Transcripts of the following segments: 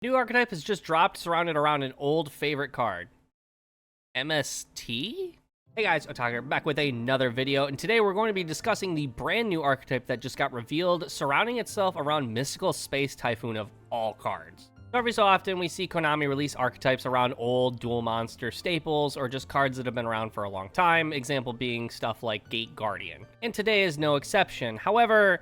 New archetype has just dropped, surrounded around an old favorite card. MST? Hey guys, Otaku back with another video, and today we're going to be discussing the brand new archetype that just got revealed, surrounding itself around Mystical Space Typhoon of all cards. So every so often, we see Konami release archetypes around old dual monster staples, or just cards that have been around for a long time, example being stuff like Gate Guardian. And today is no exception. However,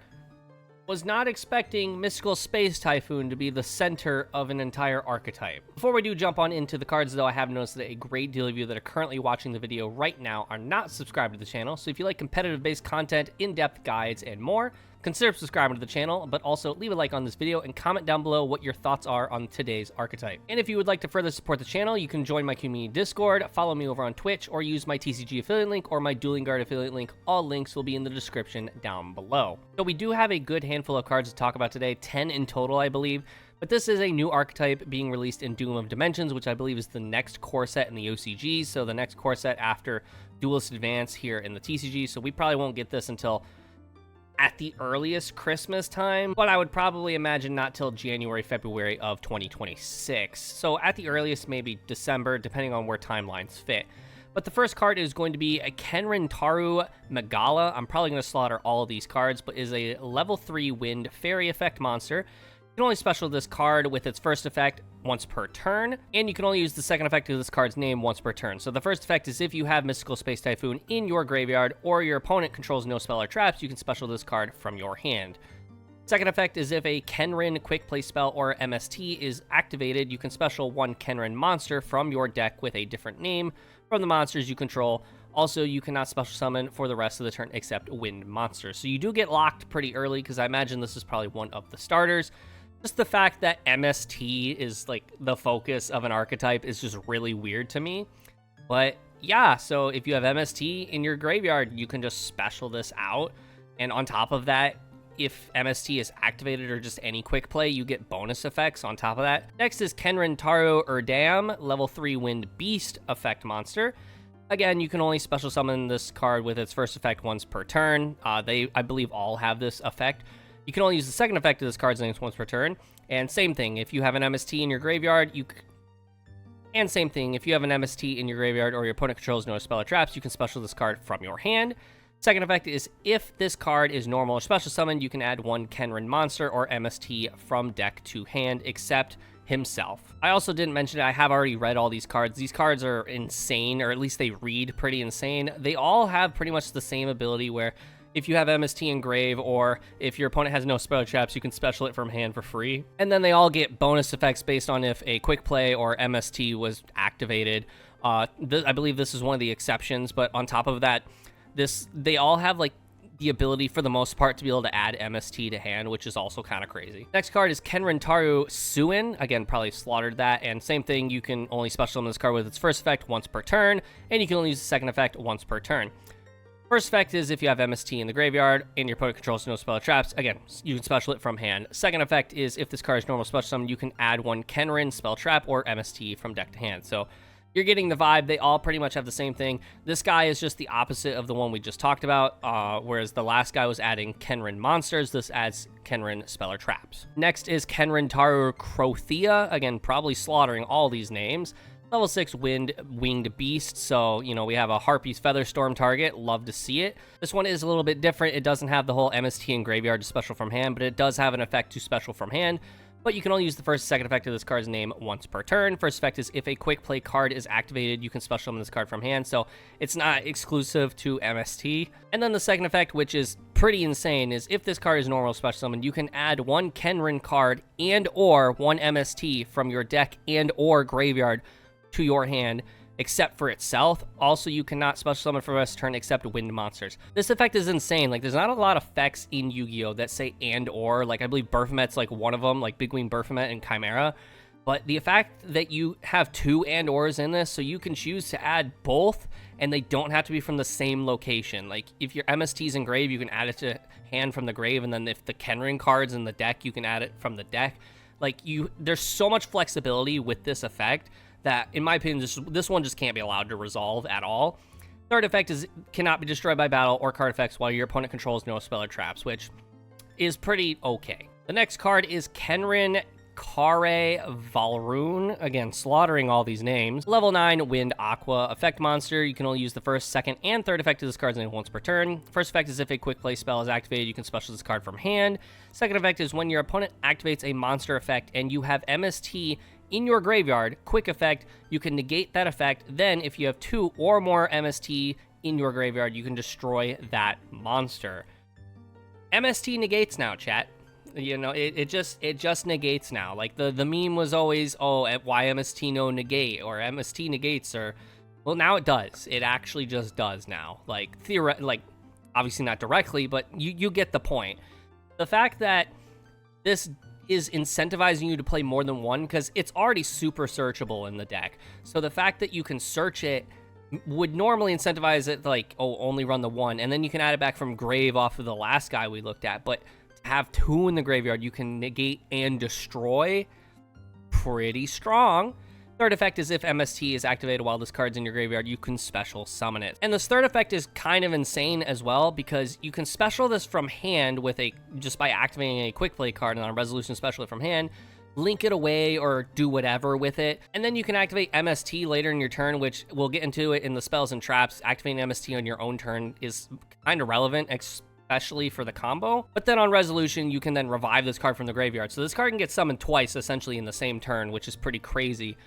was not expecting Mystical Space Typhoon to be the center of an entire archetype. Before we do jump on into the cards though, I have noticed that a great deal of you that are currently watching the video right now are not subscribed to the channel, so if you like competitive based content, in-depth guides, and more, consider subscribing to the channel, but also leave a like on this video and comment down below what your thoughts are on today's archetype. And if you would like to further support the channel, you can join my community Discord, follow me over on Twitch, or use my TCG affiliate link or my Dueling Guard affiliate link. All links will be in the description down below. So we do have a good handful of cards to talk about today, 10 in total I believe, but this is a new archetype being released in Doom of Dimensions, which I believe is the next core set in the OCG, so the next core set after Duelist Advance here in the TCG, so we probably won't get this until at the earliest Christmas time, but I would probably imagine not till January, February of 2026. So at the earliest, maybe December, depending on where timelines fit. But the first card is going to be a Kenrin Taru Megala. I'm probably going to slaughter all of these cards, but is a level 3 wind fairy effect monster. You can only special this card with its first effect once per turn, and you can only use the second effect of this card's name once per turn. So the first effect is if you have Mystical Space Typhoon in your graveyard, or your opponent controls no spell or traps, you can special this card from your hand. Second effect is if a Kenrin Quick Play Spell or MST is activated, you can special one Kenrin monster from your deck with a different name from the monsters you control. Also, you cannot special summon for the rest of the turn except wind monsters. So you do get locked pretty early, because I imagine this is probably one of the starters. Just the fact that MST is like the focus of an archetype is just really weird to me. But yeah, so if you have MST in your graveyard, you can just special this out. And on top of that, if MST is activated or just any quick play, you get bonus effects on top of that. Next is Kenrin Taru Erdam, level 3 wind beast effect monster. Again, you can only special summon this card with its first effect once per turn. I believe, all have this effect. You can only use the second effect of this card's name once per turn. And same thing, if you have an MST in your graveyard, or your opponent controls no spell or traps, you can special this card from your hand. Second effect is if this card is normal or special summoned, you can add one Kenrin monster or MST from deck to hand, except himself. I also didn't mention it, I have already read all these cards. These cards are insane, or at least they read pretty insane. They all have pretty much the same ability where if you have MST engrave, or if your opponent has no spell traps, you can special it from hand for free. And then they all get bonus effects based on if a quick play or MST was activated. I believe this is one of the exceptions, but on top of that, they all have like the ability for the most part to be able to add MST to hand, which is also kind of crazy. Next card is Kenrin Taru Suin. Again, probably slaughtered that. And same thing, you can only special summon this card with its first effect once per turn, and you can only use the second effect once per turn. First effect is if you have MST in the graveyard and your opponent controls no spell or traps, again, you can special it from hand. Second effect is if this card is normal special summon, you can add one Kenrin spell trap or MST from deck to hand. So you're getting the vibe. They all pretty much have the same thing. This guy is just the opposite of the one we just talked about, whereas the last guy was adding Kenrin monsters. This adds Kenrin spell or traps. Next is Kenrin Taru Crothia. Again, probably slaughtering all these names. Level 6 winged beast, so, you know, we have a Harpy's Featherstorm target. Love to see it. This one is a little bit different. It doesn't have the whole MST in graveyard to special from hand, but it does have an effect to special from hand. But you can only use the first and second effect of this card's name once per turn. First effect is if a quick play card is activated, you can special summon this card from hand, so it's not exclusive to MST. And then the second effect, which is pretty insane, is if this card is normal special summon, you can add one Kenrin card and or one MST from your deck and or graveyard to your hand, except for itself. Also, you cannot special summon for the rest of the turn except wind monsters. This effect is insane. Like, there's not a lot of effects in Yu-Gi-Oh! That say and or. Like, I believe Berfomet's like one of them, like Big Wing Berfomet and Chimera. But the fact that you have two and ors in this, so you can choose to add both, and they don't have to be from the same location. Like, if your MST's in grave, you can add it to hand from the grave, and then if the Kenrin card's in the deck, you can add it from the deck. Like, there's so much flexibility with this effect that, in my opinion, this one just can't be allowed to resolve at all. Third effect is cannot be destroyed by battle or card effects while your opponent controls no spell or traps, which is pretty okay. The next card is Kenrin Kare Valrune. Again, slaughtering all these names. Level 9 Wind Aqua effect monster. You can only use the first, second, and third effect of this card's name once per turn. First effect is if a quick play spell is activated, you can special this card from hand. Second effect is when your opponent activates a monster effect and you have MST in your graveyard. Quick effect, you can negate that effect. Then, if you have 2 or more MST in your graveyard, you can destroy that monster. MST negates now, chat. You know, it just negates now. Like, the meme was always, oh, why MST no negate, or MST negates, or, well, now it does. It actually just does now. Like, like, obviously not directly, but you get the point. The fact that this is incentivizing you to play more than one, because it's already super searchable in the deck. So the fact that you can search it would normally incentivize it, like, oh, only run the one, and then you can add it back from grave off of the last guy we looked at. But to have 2 in the graveyard, you can negate and destroy. Pretty strong. Third effect is if MST is activated while this card's in your graveyard, you can special summon it. And this third effect is kind of insane as well, because you can special this from hand with just by activating a quick play card, and on a resolution special it from hand, link it away or do whatever with it. And then you can activate MST later in your turn, which we'll get into it in the spells and traps. Activating MST on your own turn is kind of relevant, especially for the combo. But then on resolution, you can then revive this card from the graveyard. So this card can get summoned twice, essentially in the same turn, which is pretty crazy.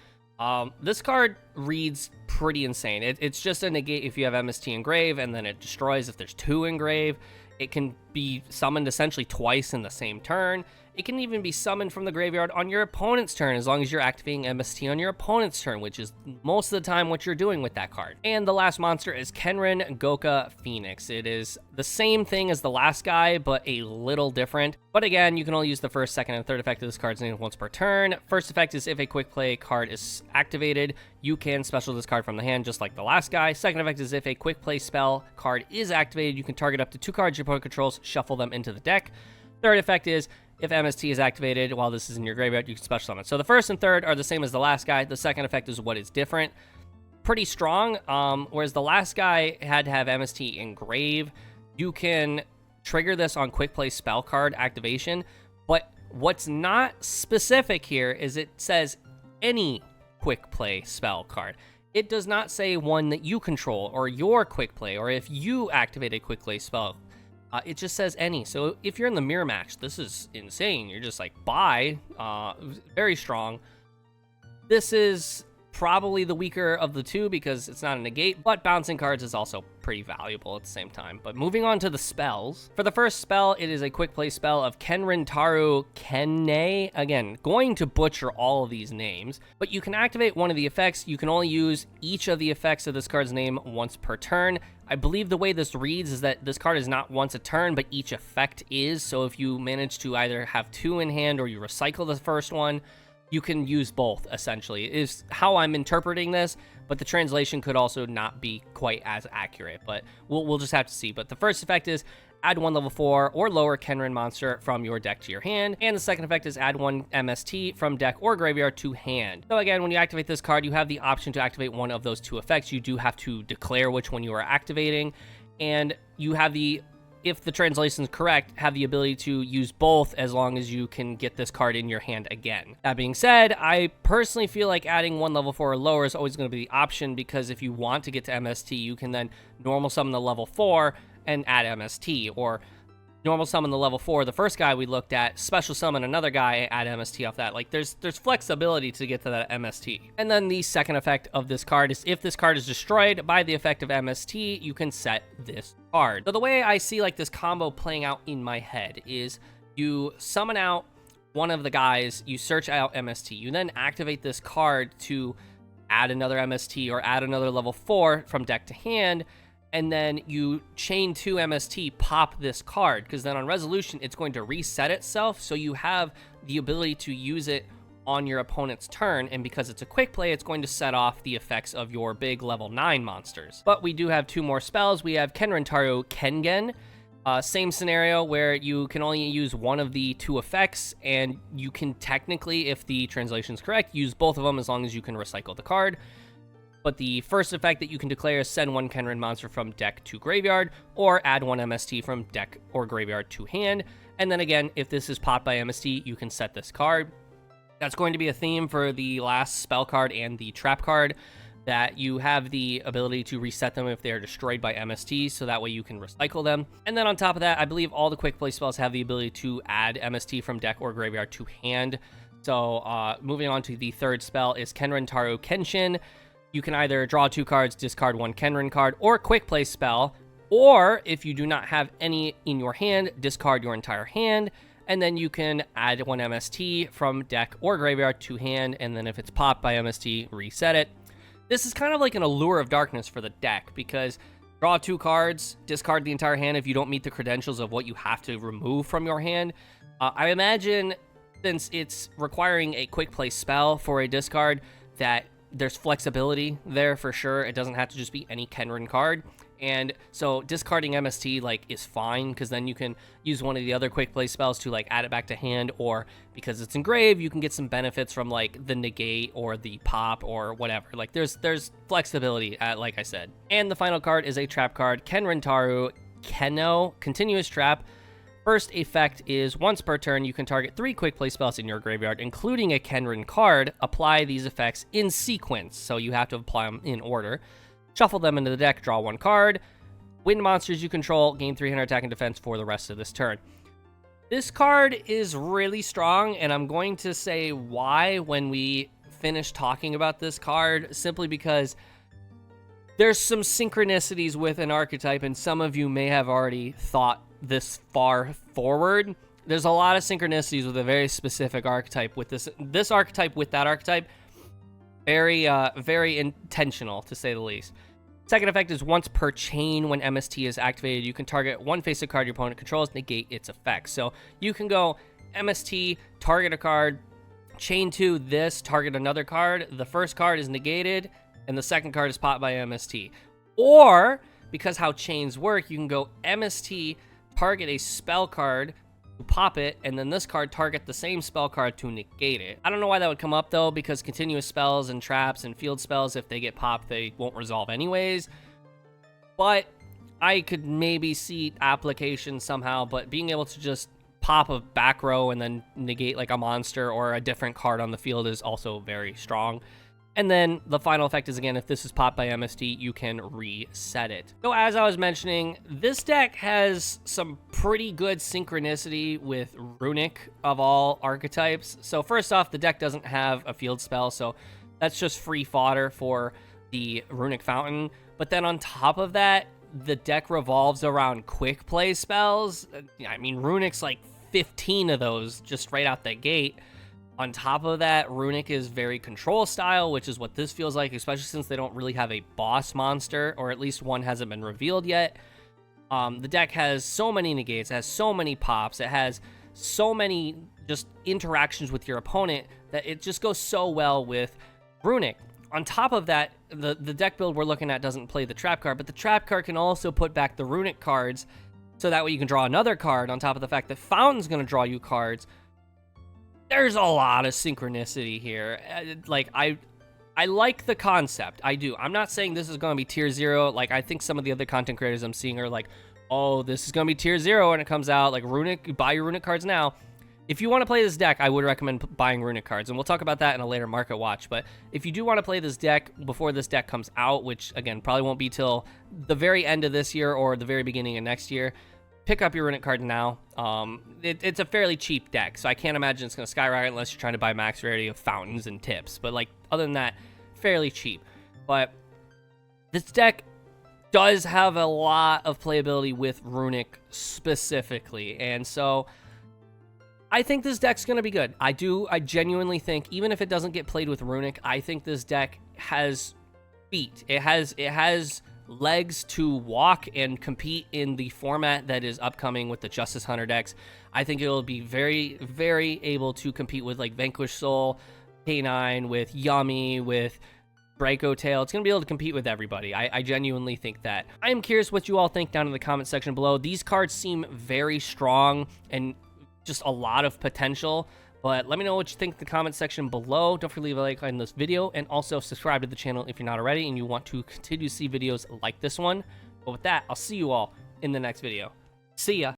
This card reads pretty insane. It's just a negate if you have MST in grave, and then it destroys if there's 2 in grave. It can be summoned essentially twice in the same turn. It can even be summoned from the graveyard on your opponent's turn, as long as you're activating MST on your opponent's turn, which is most of the time what you're doing with that card. And the last monster is Kenrin Goka Phoenix. It is the same thing as the last guy, but a little different. But again, you can only use the first, second, and third effect of this card's name once per turn. First effect is if a quick play card is activated, you can special this card from the hand, just like the last guy. Second effect is if a quick play spell card is activated, you can target up to 2 cards your opponent controls, shuffle them into the deck. Third effect is if MST is activated while this is in your graveyard, you can special summon. So the first and third are the same as the last guy. The second effect is what is different. Pretty strong. Whereas the last guy had to have MST in grave, you can trigger this on quick play spell card activation. But what's not specific here is it says any quick play spell card. It does not say one that you control or your quick play, or if you activate a quick play spell. It just says any. So if you're in the mirror match, this is insane. You're just like, bye. Very strong. This is probably the weaker of the two because it's not a negate, but bouncing cards is also pretty valuable at the same time. But moving on to the spells. For the first spell, it is a quick play spell of Kenrintaru Kenne. Again, going to butcher all of these names, but you can activate one of the effects. You can only use each of the effects of this card's name once per turn. I believe the way this reads is that this card is not once a turn, but each effect is. So if you manage to either have 2 in hand or you recycle the first one, you can use both, essentially, is how I'm interpreting this, but the translation could also not be quite as accurate, but we'll just have to see. But the first effect is add 1 level 4 or lower Kenrin monster from your deck to your hand, and the second effect is add 1 MST from deck or graveyard to hand. So again, when you activate this card, you have the option to activate one of those 2 effects. You do have to declare which one you are activating, and you have the, if the translation is correct, have the ability to use both as long as you can get this card in your hand again. That being said, I personally feel like adding 1 level 4 or lower is always going to be the option, because if you want to get to MST, you can then normal summon the level 4 and add MST, or normal summon the level 4, the first guy we looked at, special summon another guy, add MST off that. Like, there's flexibility to get to that MST. And then the second effect of this card is if this card is destroyed by the effect of MST, you can set this card. So the way I see like this combo playing out in my head is you summon out one of the guys, you search out MST, you then activate this card to add another MST or add another level 4 from deck to hand, and then you chain 2 MST, pop this card, because then on resolution, it's going to reset itself, so you have the ability to use it on your opponent's turn, and because it's a quick play, it's going to set off the effects of your big level 9 monsters. But we do have 2 more spells. We have Kenrintaru Kengen, same scenario where you can only use one of the 2 effects, and you can technically, if the translation is correct, use both of them as long as you can recycle the card. But the first effect that you can declare is send 1 Kenrin monster from deck to graveyard, or add 1 MST from deck or graveyard to hand. And then again, if this is popped by MST, you can set this card. That's going to be a theme for the last spell card and the trap card, that you have the ability to reset them if they are destroyed by MST, so that way you can recycle them. And then on top of that, I believe all the quick play spells have the ability to add MST from deck or graveyard to hand. So moving on to the third spell is Kenrin Taru Kenshin. You can either draw 2 cards, discard 1 Kenrin card, or quick play spell, or if you do not have any in your hand, discard your entire hand, and then you can add 1 MST from deck or graveyard to hand, and then if it's popped by MST, reset it. This is kind of like an Allure of Darkness for the deck, because draw 2 cards, discard the entire hand if you don't meet the credentials of what you have to remove from your hand. I imagine, since it's requiring a quick play spell for a discard, that there's flexibility there for sure. It doesn't have to just be any Kenrin card. And so discarding MST like is fine, because then you can use one of the other quick play spells to like add it back to hand, or because it's engraved, you can get some benefits from like the negate or the pop or whatever. Like there's flexibility, like I said. And the final card is a trap card, Kenrin Taru Keno, continuous trap. First effect is once per turn, you can target 3 quick play spells in your graveyard, including a Kenrin card. Apply these effects in sequence, so you have to apply them in order. Shuffle them into the deck, draw 1 card. Win monsters you control, gain 300 attack and defense for the rest of this turn. This card is really strong, and I'm going to say why when we finish talking about this card, simply because there's some synchronicities with an archetype, and some of you may have already thought this far forward. There's a lot of synchronicities with a very specific archetype with this archetype with that archetype. Very intentional, to say the least. Second effect is once per chain, when MST is activated, you can target 1 face-up card your opponent controls, negate its effects. So you can go MST, target a card, chain to this, target another card. The first card is negated, and the second card is popped by MST. Or, because how chains work, you can go MST, target a spell card, pop it, and then this card target the same spell card to negate it. I don't know why that would come up though, because continuous spells and traps and field spells, if they get popped, they won't resolve anyways. But I could maybe see application somehow, but being able to just pop a back row and then negate like a monster or a different card on the field is also very strong. And then the final effect is, again, if this is popped by MST, you can reset it. So as I was mentioning, this deck has some pretty good synchronicity with Runic of all archetypes. So first off, the deck doesn't have a field spell, so that's just free fodder for the Runic Fountain. But then on top of that, the deck revolves around quick play spells. I mean, Runic's like 15 of those just right out the gate. On top of that, Runic is very control style, which is what this feels like, especially since they don't really have a boss monster, or at least one hasn't been revealed yet. The deck has so many negates, it has so many pops, it has so many just interactions with your opponent that it just goes so well with Runic. On top of that, the deck build we're looking at doesn't play the trap card, but the trap card can also put back the Runic cards, so that way you can draw another card on top of the fact that Fountain's going to draw you cards. There's a lot of synchronicity here. Like, I like the concept. I do. I'm not saying this is going to be tier 0. Like, I think some of the other content creators I'm seeing are like, oh, this is going to be tier 0 when it comes out. Like, Runic, buy your Runic cards now. If you want to play this deck, I would recommend buying Runic cards, and we'll talk about that in a later market watch. But if you do want to play this deck before this deck comes out, which, again, probably won't be till the very end of this year or the very beginning of next year, pick up your Runic card now. It's a fairly cheap deck, so I can't imagine it's going to skyrocket unless you're trying to buy max rarity of Fountains and Tips. But, like, other than that, fairly cheap. But this deck does have a lot of playability with Runic specifically, and so I think this deck's going to be good. I genuinely think, even if it doesn't get played with Runic, I think this deck has feet. It has legs to walk and compete in the format that is upcoming with the Justice Hunter decks. I think it'll be very, very able to compete with like Vanquish Soul, K9, with Yummy, with Draco Tail. It's going to be able to compete with everybody. I genuinely think that. I am curious what you all think down in the comment section below. These cards seem very strong and just a lot of potential, but let me know what you think in the comment section below. Don't forget to leave a like on this video, and also subscribe to the channel if you're not already and you want to continue to see videos like this one. But with that, I'll see you all in the next video. See ya.